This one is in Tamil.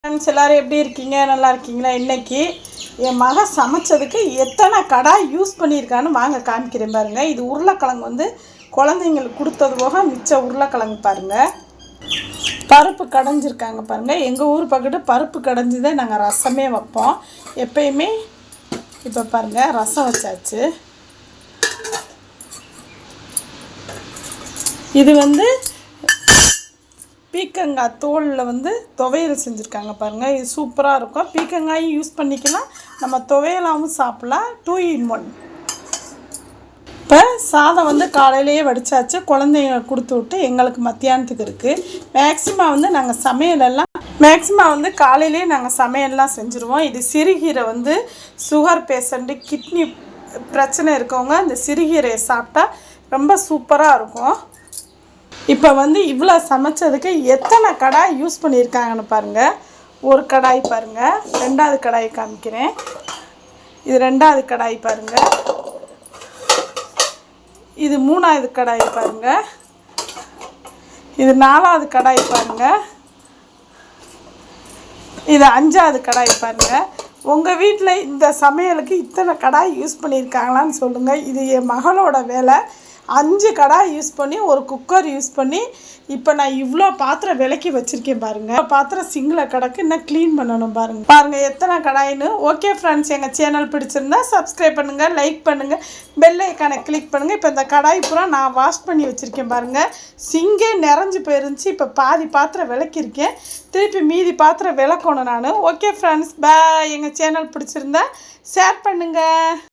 ஃப்ரெண்ட்ஸ் எல்லோரும் எப்படி இருக்கீங்க? நல்லா இருக்கீங்களா? இன்றைக்கி என் மகன் சமைச்சதுக்கு எத்தனை கடாய் யூஸ் பண்ணியிருக்கான்னு வாங்க காமிக்கிறேன் பாருங்கள். இது உருளைக்கிழங்கு வந்து குழந்தைங்களுக்கு கொடுத்தது போக மிச்ச உருளைக்கிழங்கு பாருங்கள். பருப்பு கடைஞ்சிருக்காங்க பாருங்கள். எங்கள் ஊர் பக்கத்து பருப்பு கடைஞ்சி தான் நாங்கள் ரசமே வைப்போம் எப்பயுமே. இப்போ பாருங்கள் ரசம் வச்சாச்சு. இது வந்து பீக்கங்காய் தோலில் வந்து துவையல் செஞ்சுருக்காங்க பாருங்கள். இது சூப்பராக இருக்கும். பீக்கங்காயும் யூஸ் பண்ணிக்கலாம், நம்ம துவையலாகவும் சாப்பிட்லாம். 2 in 1. இப்போ சாதம் வந்து காலையிலேயே வடித்தாச்சு. குழந்தைங்க கொடுத்து விட்டு எங்களுக்கு மத்தியானத்துக்கு இருக்குது. மேக்ஸிமம் வந்து நாங்கள் காலையிலேயே நாங்கள் சமையல்லாம் செஞ்சுருவோம். இது சிறுகீரை வந்து சுகர் பேஷண்ட்டு, கிட்னி பிரச்சனை இருக்கவங்க இந்த சிறுகீரையை சாப்பிட்டா ரொம்ப சூப்பராக இருக்கும். இப்போ வந்து இவ்வளோ சமைச்சதுக்கு எத்தனை கடாய் யூஸ் பண்ணியிருக்காங்கன்னு பாருங்கள். ஒரு கடாய் பாருங்கள். ரெண்டாவது கடாய் காமிக்கிறேன். இது ரெண்டாவது கடாய் பாருங்கள். இது மூணாவது கடாய் பாருங்கள். இது நாலாவது கடாய் பாருங்கள். இது அஞ்சாவது கடாய் பாருங்கள். உங்கள் வீட்டில் இந்த சமையலுக்கு இத்தனை கடாய் யூஸ் பண்ணியிருக்காங்களான்னு சொல்லுங்கள். இது என் மகளோட வேலை. 5 கடாய் யூஸ் பண்ணி ஒரு குக்கர் யூஸ் பண்ணி இப்போ நான் இவ்வளோ பாத்திரம் விலக்கி வச்சுருக்கேன் பாருங்கள். பாத்திரம் சிங்கில் கிடக்கு, இன்னும் க்ளீன் பண்ணணும் பாருங்கள் எத்தனை கடாயின்னு. ஓகே ஃப்ரெண்ட்ஸ், எங்கள் சேனல் பிடிச்சிருந்தா சப்ஸ்கிரைப் பண்ணுங்கள், லைக் பண்ணுங்கள், பெல் ஐக்கானை கிளிக் பண்ணுங்கள். இப்போ இந்த கடாய் பூரா நான் வாஷ் பண்ணி வச்சுருக்கேன் பாருங்கள். சிங்கே நிறைஞ்சு போயிருந்துச்சு. இப்போ பாதி பாத்திரம் விளக்கியிருக்கேன். திருப்பி மீதி பாத்திரம் விளக்கணும் நான். ஓகே ஃப்ரெண்ட்ஸ், பாய். எங்கள் சேனல் பிடிச்சிருந்தா ஷேர் பண்ணுங்கள்.